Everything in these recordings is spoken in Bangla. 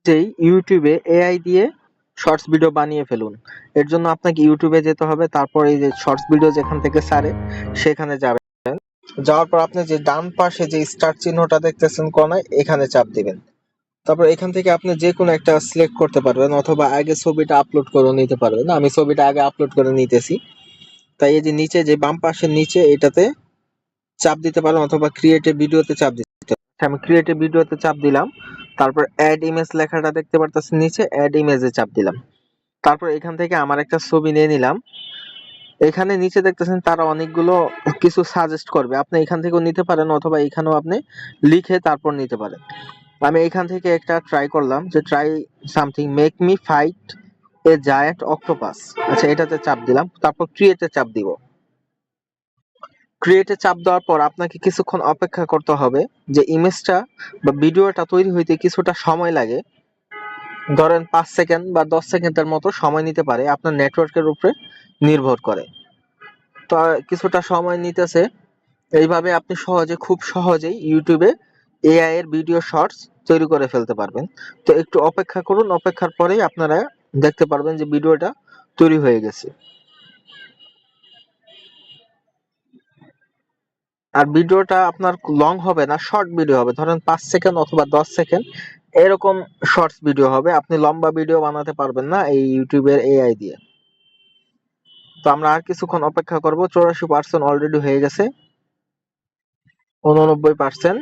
যেই ইউটিউবে এআই দিয়ে শর্টস ভিডিও বানিয়ে ফেলুন। এর জন্য আপনাকে ইউটিউবে যেতে হবে, তারপর এই যে শর্টস ভিডিও যেখান থেকে ছাড়ে সেখানে যাবেন। যাওয়ার পর আপনি যে ডান পাশে যে স্টার চিহ্নটা দেখতেছেন কোনায়, এখানে চাপ দিবেন। তারপর এখান থেকে আপনি যে কোনো একটা সিলেক্ট করতে পারবেন, অথবা আগে ছবিটা আপলোড করে নিতে পারবেন। আমি ছবিটা আগে আপলোড করে নিতেছি, তাই এই যে নিচে যে বাম পাশের নিচে এটাতে চাপ দিতে পারেন, অথবা ক্রিয়েটিভ ভিডিওতে চাপ দিতে পারেন। আমি ক্রিয়েটিভ ভিডিওতে চাপ দিলাম, তারপর অ্যাড ইমেজ লেখাটা দেখতে পারতেছেন নিচে, অ্যাড ইমেজে চাপ দিলাম। তারপর এখান থেকে আমার একটা ছবি নিয়ে নিলাম। এখানে নিচে দেখতেছেন তারা অনেকগুলো কিছু সাজেস্ট করবে, আপনি এখান থেকেও নিতে পারেন, অথবা এখানেও আপনি লিখে তারপর নিতে পারেন। আমি এখান থেকে একটা ট্রাই করলাম, যে try something make me fight a giant octopus. আচ্ছা, এটাতে চাপ দিলাম, তারপর ক্রিয়েটে চাপ দিব। ক্রিয়েটে চাপ দেওয়ার পর আপনাকে কিছুক্ষণ অপেক্ষা করতে হবে, যে ইমেজটা বা ভিডিওটা তৈরি হইতে কিছুটা সময় লাগে। ধরেন 5 সেকেন্ড বা 10 সেকেন্ডের মতো সময় নিতে পারে, আপনার নেটওয়ার্কের উপরে নির্ভর করে। তো কিছুটা সময় নিতেছে। এইভাবে আপনি খুব সহজেই ইউটিউবে এআই এর ভিডিও শর্টস তৈরি করে ফেলতে পারবেন। তো একটু অপেক্ষা করুন, অপেক্ষার পরেই আপনারা দেখতে পারবেন যে ভিডিওটা তৈরি হয়ে গেছে। আর ভিডিওটা আপনার লং হবে না, শর্ট ভিডিও হবে, ধরেন 5 সেকেন্ড অথবা 10 সেকেন্ড এরকম শর্টস ভিডিও হবে। আপনি লম্বা ভিডিও বানাতে পারবেন না এই ইউটিউবের এআই দিয়ে। তো আমরা আর কিছুক্ষণ অপেক্ষা করব। 84% অলরেডি হয়ে গেছে, 89%,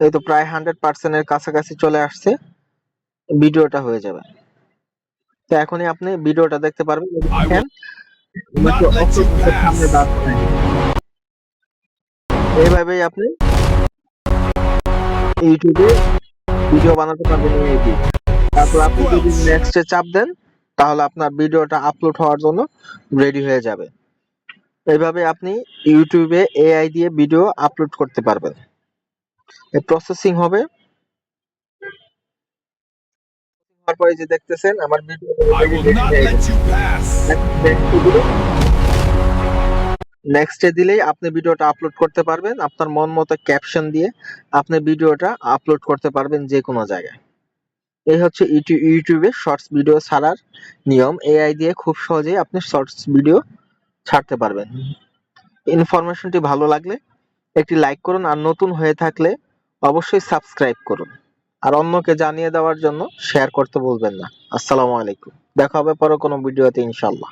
এই তো প্রায় 100% এর কাছাকাছি চলে আসছে, ভিডিওটা হয়ে যাবে। তো এখনই আপনি ভিডিওটা দেখতে পারবেন। দেখেন, অক্টোপাসের সামনে দাঁড়াচ্ছে। এইভাবেই আপনি ইউটিউবে ভিডিও বানাতে পারবেন এআই দিয়ে। তারপর আপনি যদি নেক্সটে চাপ দেন, তাহলে আপনার ভিডিওটা আপলোড হওয়ার জন্য রেডি হয়ে যাবে। এইভাবে আপনি ইউটিউবে এআই দিয়ে ভিডিও আপলোড করতে পারবেন। এই প্রসেসিং হবে, তারপরে যে দেখতেছেন আমার ভিডিও নেক্সটে দিলেই আপনি ভিডিওটা আপলোড করতে পারবেন। আপনার মন মতো ক্যাপশন দিয়ে আপনি ভিডিওটা আপলোড করতে পারবেন যে কোনো জায়গায়। এই হচ্ছে ইউটিউবে শর্টস ভিডিও ছাড়ার নিয়ম। এআই দিয়ে খুব সহজেই আপনি শর্টস ভিডিও ছাড়তে পারবেন। ইনফরমেশনটি ভালো লাগলে একটি লাইক করুন, আর নতুন হয়ে থাকলে অবশ্যই সাবস্ক্রাইব করুন। আর অন্যকে জানিয়ে দেওয়ার জন্য শেয়ার করতে ভুলবেন না। আসসালামু আলাইকুম। দেখা হবে পরে কোনো ভিডিওতে ইনশাআল্লাহ।